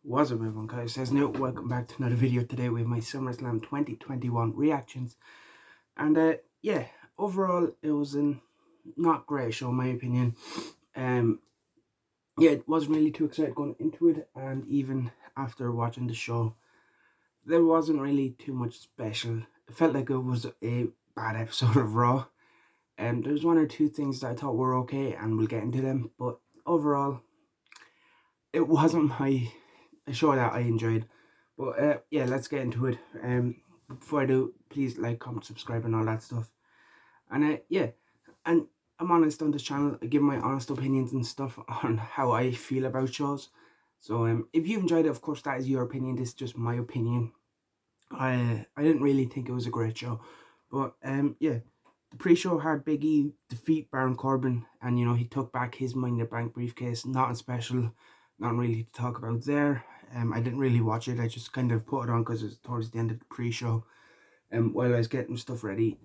What's up everyone, Kyle says now, welcome back to another video. Today with my SummerSlam 2021 reactions. And yeah, overall it was a not great show in my opinion. Yeah, it wasn't really too excited going into it, and even after watching the show, there wasn't really too much special. It felt like it was a bad episode of Raw. And there's one or two things that I thought were okay, and we'll get into them, but overall it wasn't a show that I enjoyed. But yeah, let's get into it. Before I do, please like, comment, subscribe, and all that stuff. And yeah, and I'm honest on this channel. I give my honest opinions and stuff on how I feel about shows. So if you enjoyed it, of course, that is your opinion. This is just my opinion. I didn't really think it was a great show, but yeah, the pre-show had Big E defeat Baron Corbin, and you know he took back his Money in the Bank briefcase. Nothing special, not really to talk about there. I didn't really watch it. I just kind of put it on because it was towards the end of the pre-show. While I was getting stuff ready,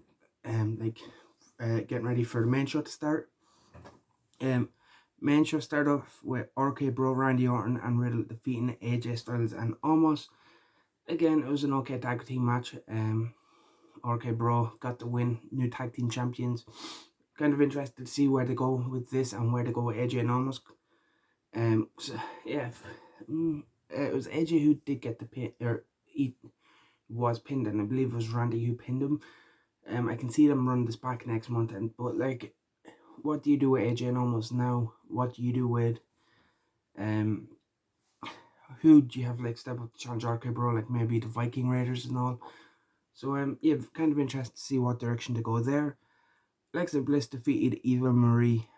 getting ready for the main show to start. Main show started off with RK Bro, Randy Orton, and Riddle defeating AJ Styles and Almost. Again, it was an okay tag team match. RK Bro got the win, new tag team champions. Kind of interested to see where they go with this and where they go with AJ and Almost. So, yeah, it was AJ who did get the pin, or he was pinned, and I believe it was Randy who pinned him. I can see them run this back next month, but like, what do you do with AJ and Almost now? What do you do with who do you have like step up to challenge RK Bro, like maybe the Viking Raiders and all? So yeah, kind of interested to see what direction to go there. Alexa Bliss defeated Eva Marie,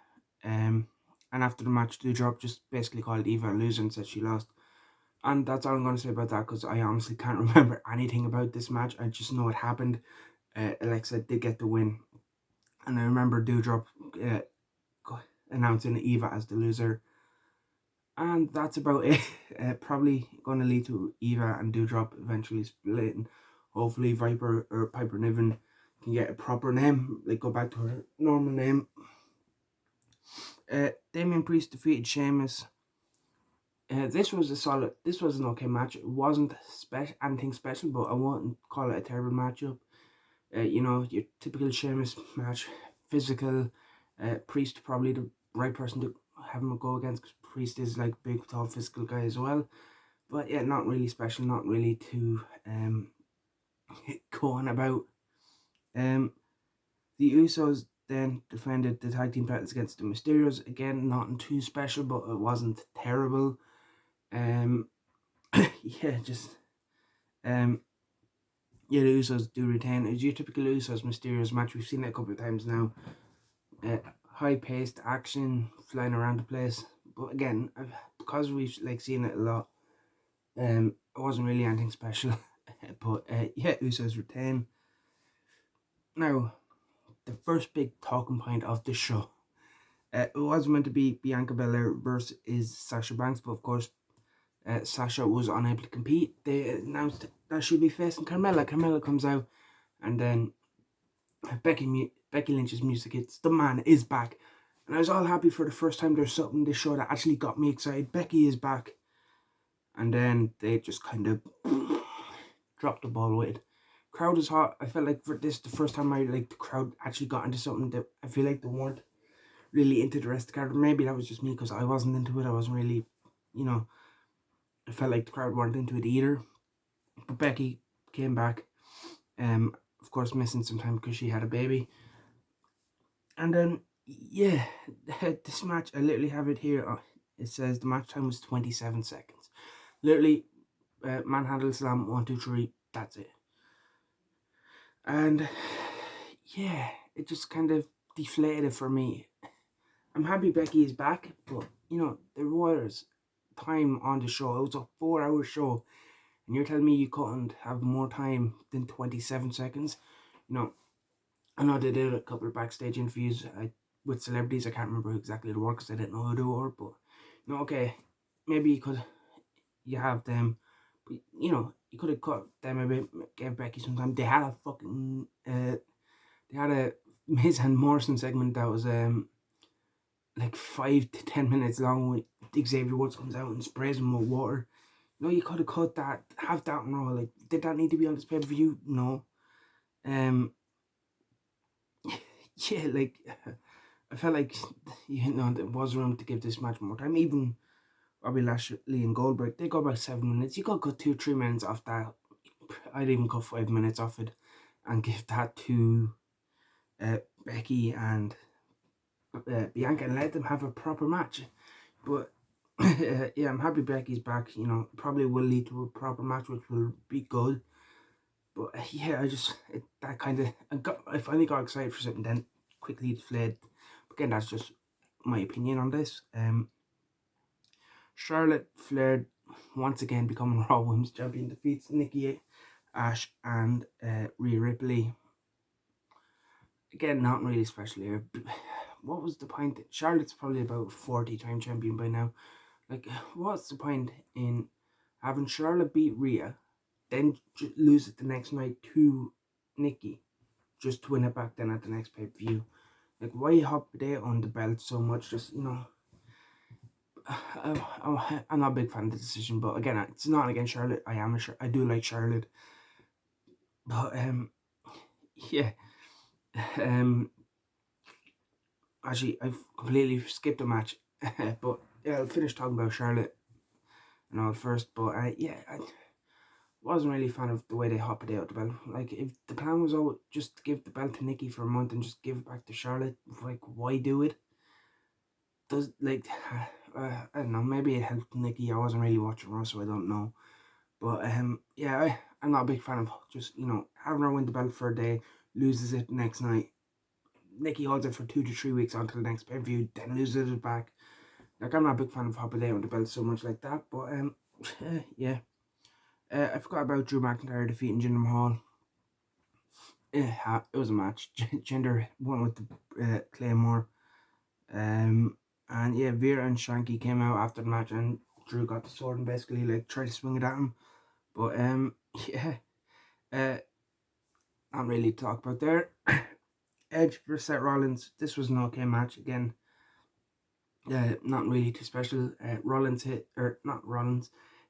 and after the match, Doudrop just basically called Eva a loser and said she lost. And that's all I'm going to say about that, because I honestly can't remember anything about this match. I just know it happened. Alexa did get the win, and I remember Doudrop announcing Eva as the loser. And that's about it. Probably going to lead to Eva and Doudrop eventually splitting. Hopefully Viper or Piper Niven can get a proper name, like go back to her normal name. Damian Priest defeated Sheamus. This was an okay match. It wasn't anything special, but I wouldn't call it a terrible matchup. You know, your typical Sheamus match, physical. Priest probably the right person to have him go against, because Priest is like big, tall, physical guy as well. But yeah, not really special, not really to go on about. The Usos then defended the tag team titles against the Mysterios. Again, nothing too special, but it wasn't terrible. Yeah, just yeah, the Usos do retain. It's your typical Usos Mysterios match. We've seen it a couple of times now. High-paced action, flying around the place. But again, because we've like seen it a lot, it wasn't really anything special. But yeah, Usos retain. Now, the first big talking point of the show. It was meant to be Bianca Belair versus Sasha Banks, but of course, Sasha was unable to compete. They announced that she'll be facing Carmella. Carmella comes out, and then Becky Lynch's music hits. The man is back. And I was all happy for the first time there's something in this show that actually got me excited. Becky is back. And then they just kind of dropped the ball with it. Crowd is hot. I felt like for this, the first time the crowd actually got into something that I feel like they weren't really into the rest of the card. Maybe that was just me, because I wasn't into it. I wasn't really, you know, I felt like the crowd weren't into it either. But Becky came back. Of course, missing some time because she had a baby. And then, yeah, this match, I literally have it here. It says the match time was 27 seconds. Literally, manhandle slam, 1, 2, 3, that's it. And yeah, it just kind of deflated it for me. I'm happy Becky is back, but you know, there was time on the show. It was a 4-hour show, and you're telling me you couldn't have more time than 27 seconds? You know, I know they did a couple of backstage interviews with celebrities. I can't remember exactly the work because I didn't know who they were, but you know, okay, maybe you have them, but you know, you could have cut them a bit, gave Becky some time. They had a fucking they had a Miz and Morrison segment that was like 5 to 10 minutes long, when Xavier Woods comes out and sprays him with water. No, you could have cut that, have that on Raw. Like, did that need to be on this pay per view? No. Um, yeah, like I felt like there was room to give this match more time. Even Robbie Lashley and Goldberg, they go about 7 minutes. You could cut 2-3 minutes off that. I'd even cut 5 minutes off it, and give that to Becky and Bianca, and let them have a proper match. But yeah, I'm happy Becky's back. Probably will lead to a proper match, which will be good. But yeah, I finally got excited for something, then quickly deflated. But again, that's just my opinion on this. Charlotte Flair once again becoming Raw Women's Champion, defeats Nikki Ash and Rhea Ripley. Again, not really special here. What was the point? Charlotte's probably about 40-time champion by now. Like, what's the point in having Charlotte beat Rhea, then lose it the next night to Nikki, just to win it back then at the next pay-per-view? Like, why hop there on the belt so much? Just, I'm not a big fan of the decision, but again, it's not against Charlotte. I do like Charlotte, but yeah, actually, I've completely skipped a match, but yeah, I'll finish talking about Charlotte and all first. But yeah, I wasn't really a fan of the way they hopped out the belt. Like, if the plan was all just to give the belt to Nikki for a month and just give it back to Charlotte, like, why do it? Does, like, I don't know, maybe it helped Nikki. I wasn't really watching Raw, so I don't know. But yeah, I'm not a big fan of just, having her win the belt for a day, loses it next night. Nikki holds it for 2 to 3 weeks until the next pay-per-view, then loses it back. Like, I'm not a big fan of hopping out on the belt so much like that. But yeah. I forgot about Drew McIntyre defeating Jinder Mahal. It was a match. Jinder won with the Claymore. And yeah, Vera and Shanky came out after the match, and Drew got the sword and basically like tried to swing it at him. But yeah, not really to talk about there. Edge versus Seth Rollins. This was an okay match again. Not really too special.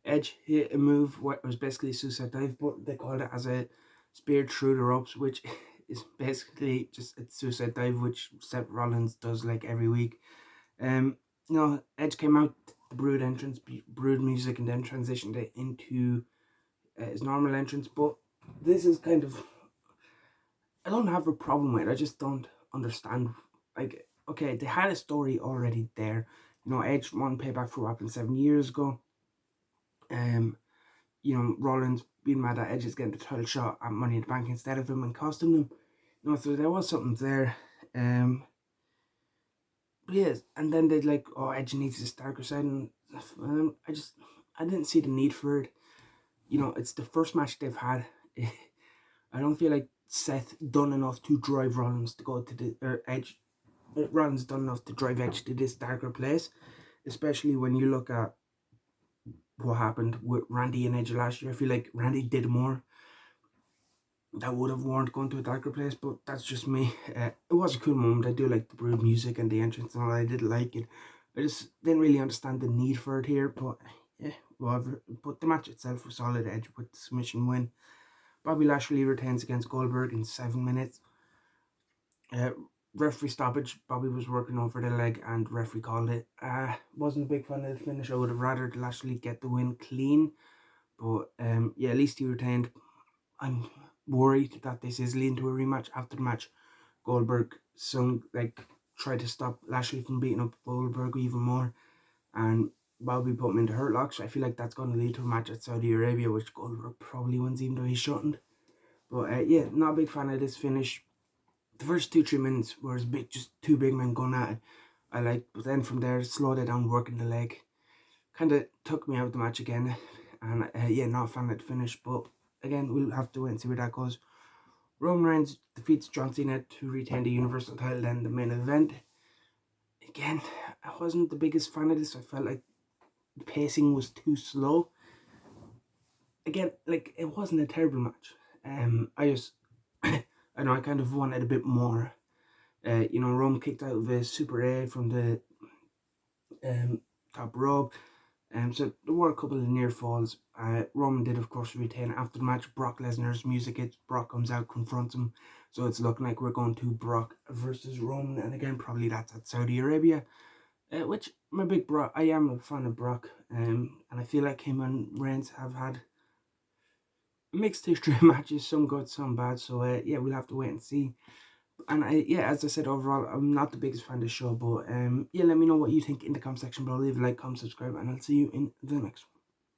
Edge hit a move what was basically a suicide dive, but they called it as a spear through the ropes, which is basically just a suicide dive, which Seth Rollins does like every week. Edge came out the Brood music, and then transitioned it into his normal entrance. But this is kind of, I don't have a problem with it. I just don't understand. Like, okay, they had a story already there. Edge won payback for what happened 7 years ago. Rollins being mad that Edge is getting the title shot at Money in the Bank instead of him and costing them. So there was something there. But yes, and then they'd like, oh, Edge needs this darker side, and I didn't see the need for it. It's the first match they've had. I don't feel like Seth done enough to drive Rollins to go to the Edge. Rollins done enough to drive Edge to this darker place, especially when you look at what happened with Randy and Edge last year. I feel like Randy did more that would have warranted going to a darker place, but that's just me. It was a cool moment. I do like the Brood music and the entrance and all. I did like it. I just didn't really understand the need for it here, but yeah, whatever. But the match itself was solid. Edge with the submission win. Bobby Lashley retains against Goldberg in 7 minutes. Referee stoppage. Bobby was working over the leg and referee called it. Wasn't a big fan of the finish. I would have rather Lashley get the win clean, but yeah, at least he retained. I'm worried that this is leading to a rematch. After the match, Goldberg tried to stop Lashley from beating up Goldberg even more, and Bobby put him into hurt lock. So I feel like that's going to lead to a match at Saudi Arabia, which Goldberg probably wins, even though he shouldn't. But yeah, not a big fan of this finish. The first 2-3 minutes was just two big men going at it. I liked, but then from there, slowed it down, working the leg, kind of took me out of the match again. And yeah, not a fan of the finish, but again, we'll have to wait and see where that goes. Roman Reigns defeats John Cena to retain the Universal title in the main event. Again, I wasn't the biggest fan of this. I felt like the pacing was too slow. Again, like, it wasn't a terrible match. I just, I know, I kind of wanted a bit more. Roman kicked out of a Super A from the top rope. So there were a couple of near falls. Roman did, of course, retain after the match. Brock Lesnar's music hits. Brock comes out, confronts him. So it's looking like we're going to Brock versus Roman. And again, probably that's at Saudi Arabia. Which I'm a big Brock. I am a fan of Brock. And I feel like him and Reigns have had mixed history of matches, some good, some bad. So yeah, we'll have to wait and see. And as I said, overall, I'm not the biggest fan of the show, but yeah, let me know what you think in the comment section below. Leave a like, comment, subscribe, and I'll see you in the next one.